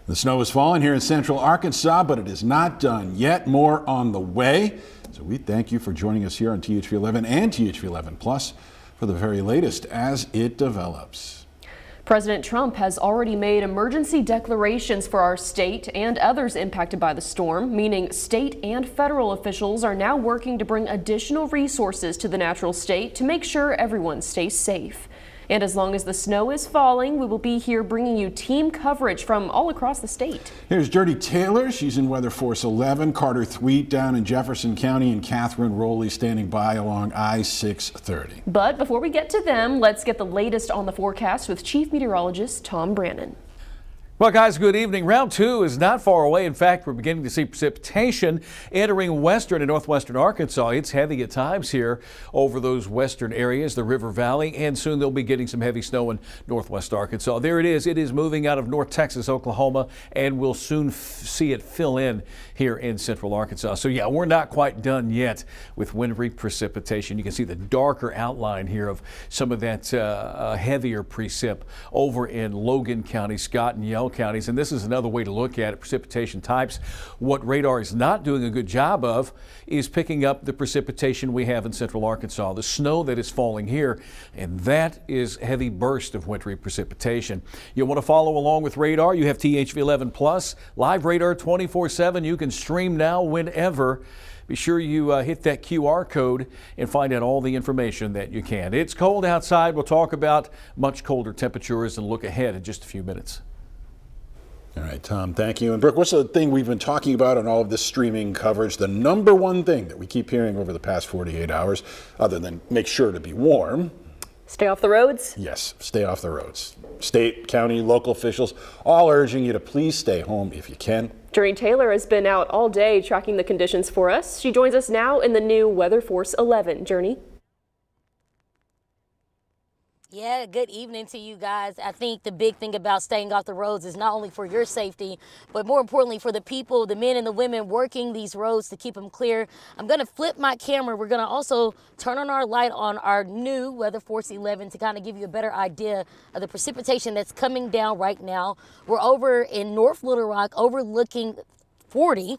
The snow is falling here in central Arkansas, but it is not done yet. More on the way. So we thank you for joining us here on THV11 and THV11 Plus for the very latest as it develops. President Trump has already made emergency declarations for our state and others impacted by the storm, meaning state and federal officials are now working to bring additional resources to the natural state to make sure everyone stays safe. And as long as the snow is falling, we will be here bringing you team coverage from all across the state. Here's Journey Taylor. She's in Weather Force 11. Carter Thweet down in Jefferson County, and Catherine Rowley standing by along I-630. But before we get to them, let's get the latest on the forecast with Chief Meteorologist Tom Brannon. Well, guys, good evening. Round 2 is not far away. In fact, we're beginning to see precipitation entering western and northwestern Arkansas. It's heavy at times here over those western areas, the River Valley, and soon they'll be getting some heavy snow in northwest Arkansas. There it is. It is moving out of North Texas, Oklahoma, and we'll soon see it fill in here in central Arkansas. So, yeah, we're not quite done yet with wintry precipitation. You can see the darker outline here of some of that heavier precip over in Logan County, Scott and Yell counties, and this is another way to look at it, precipitation types. What radar is not doing a good job of is picking up the precipitation we have in central Arkansas, the snow that is falling here, and that is heavy burst of wintry precipitation. You want to follow along with radar? You have THV11 Plus, live radar 24/7. You can stream now whenever. Be sure you hit that QR code and find out all the information that you can. It's cold outside. We'll talk about much colder temperatures and look ahead in just a few minutes. All right, Tom, thank you. And Brooke, what's the thing we've been talking about on all of this streaming coverage? The number one thing that we keep hearing over the past 48 hours, other than make sure to be warm. Stay off the roads? Yes, stay off the roads. State, county, local officials, all urging you to please stay home if you can. Journey Taylor has been out all day tracking the conditions for us. She joins us now in the new Weather Force 11. Journey? Yeah, good evening to you guys. I think the big thing about staying off the roads is not only for your safety, but more importantly for the people, the men and the women working these roads to keep them clear. I'm going to flip my camera. We're going to also turn on our light on our new Weather Force 11 to kind of give you a better idea of the precipitation that's coming down right now. We're over in North Little Rock overlooking 40.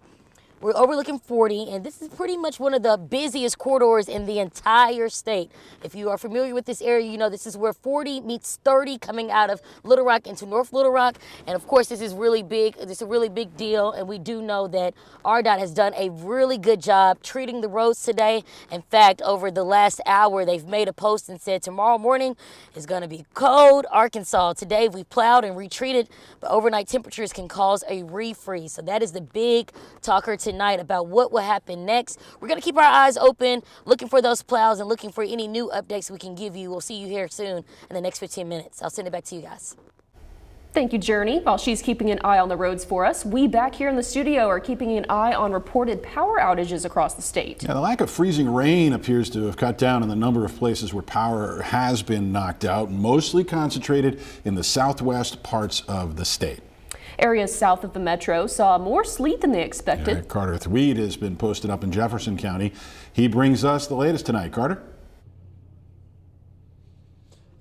We're overlooking 40, and this is pretty much one of the busiest corridors in the entire state. If you are familiar with this area, you know this is where 40 meets 30 coming out of Little Rock into North Little Rock. And of course, this is really big. This is a really big deal, and we do know that RDOT has done a really good job treating the roads today. In fact, over the last hour, they've made a post and said tomorrow morning is going to be cold Arkansas. Today, we plowed and retreated, but overnight temperatures can cause a refreeze. So that is the big talker tonight about what will happen next. We're going to keep our eyes open, looking for those plows and looking for any new updates we can give you. We'll see you here soon in the next 15 minutes. I'll send it back to you guys. Thank you, Journey. While she's keeping an eye on the roads for us, we back here in the studio are keeping an eye on reported power outages across the state. Yeah, the lack of freezing rain appears to have cut down on the number of places where power has been knocked out, mostly concentrated in the southwest parts of the state. Areas south of the metro saw more sleet than they expected. Yeah, Carter Thweet has been posted up in Jefferson County. He brings us the latest tonight. Carter?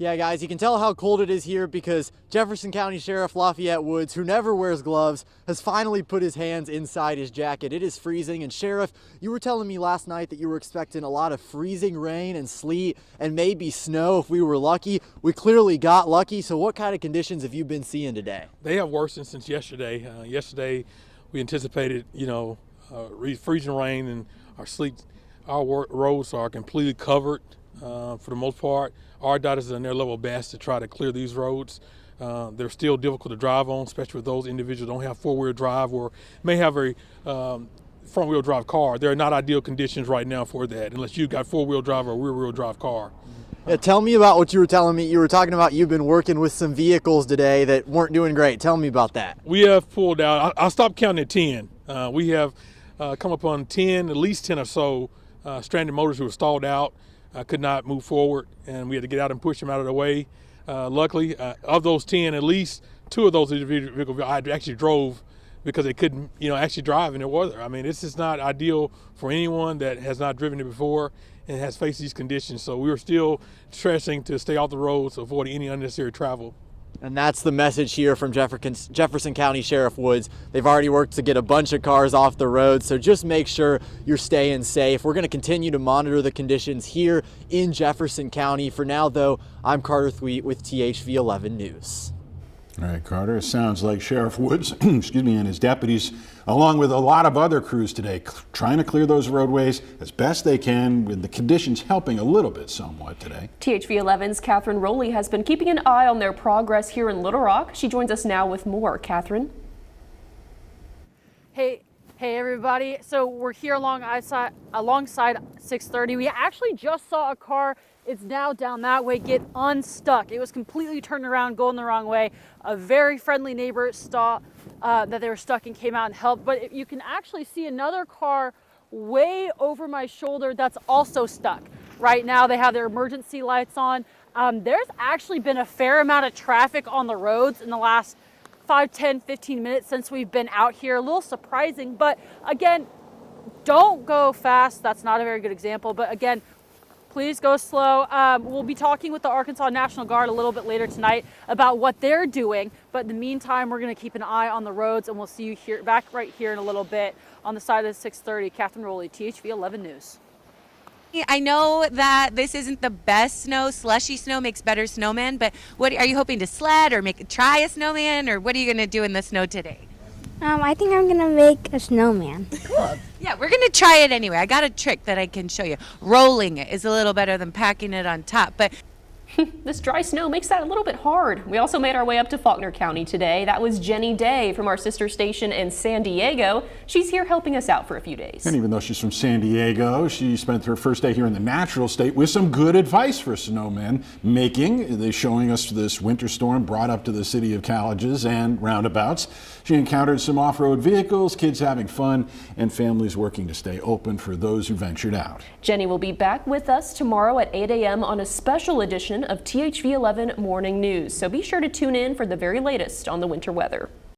Yeah, guys, you can tell how cold it is here because Jefferson County Sheriff Lafayette Woods, who never wears gloves, has finally put his hands inside his jacket. It is freezing, and Sheriff, you were telling me last night that you were expecting a lot of freezing rain and sleet and maybe snow if we were lucky. We clearly got lucky, so what kind of conditions have you been seeing today? They have worsened since yesterday. Yesterday, we anticipated, freezing rain and our sleet. Our roads are completely covered for the most part. RDOT is on their level best to try to clear these roads. They're still difficult to drive on, especially if those individuals don't have four-wheel drive or may have a front-wheel drive car. They're not ideal conditions right now for that, unless you've got four-wheel drive or rear-wheel drive car. Yeah, tell me about what you were telling me. You were talking about you've been working with some vehicles today that weren't doing great. Tell me about that. We have pulled out, I stopped counting at 10. We have come upon 10, at least 10 or so stranded motors who were stalled out. Could not move forward, and we had to get out and push them out of the way. Luckily, of those 10, at least 2 of those individual vehicles I actually drove because they couldn't, actually drive in the weather. I mean, this is not ideal for anyone that has not driven it before and has faced these conditions. So we are still stressing to stay off the roads, avoid any unnecessary travel. And that's the message here from Jefferson County Sheriff Woods. They've already worked to get a bunch of cars off the road, so just make sure you're staying safe. We're going to continue to monitor the conditions here in Jefferson County. For now, though, I'm Carter Thweet with THV 11 News. All right, Carter, it sounds like Sheriff Woods excuse me, and his deputies, along with a lot of other crews today, trying to clear those roadways as best they can, with the conditions helping a little bit somewhat today. THV 11's Catherine Rowley has been keeping an eye on their progress here in Little Rock. She joins us now with more. Catherine? Hey everybody. So we're here alongside 630. We actually just saw a car. It's now down that way, get unstuck. It was completely turned around, going the wrong way. A very friendly neighbor saw that they were stuck and came out and helped. But you can actually see another car way over my shoulder that's also stuck. Right now they have their emergency lights on. There's actually been a fair amount of traffic on the roads in the last 5, 10, 15 minutes since we've been out here. A little surprising, but again, don't go fast. That's not a very good example, but again, please go slow. We'll be talking with the Arkansas National Guard a little bit later tonight about what they're doing. But in the meantime, we're going to keep an eye on the roads, and we'll see you here, back right here in a little bit on the side of the 630. Catherine Rowley, THV 11 News. I know that this isn't the best snow. Slushy snow makes better snowmen, but what are you hoping to sled or try a snowman, or what are you going to do in the snow today? I think I'm going to make a snowman. Cool. Yeah, we're going to try it anyway. I got a trick that I can show you. Rolling it is a little better than packing it on top, but This dry snow makes that a little bit hard. We also made our way up to Buckner County today. That was Jenny Day from our sister station in San Diego. She's here helping us out for a few days. And even though she's from San Diego, she spent her first day here in the natural state with some good advice for snowmen making. They're showing us this winter storm brought up to the city of colleges and roundabouts. She encountered some off-road vehicles, kids having fun, and families working to stay open for those who ventured out. Jenny will be back with us tomorrow at 8 a.m. on a special edition of THV 11 Morning News. So be sure to tune in for the very latest on the winter weather.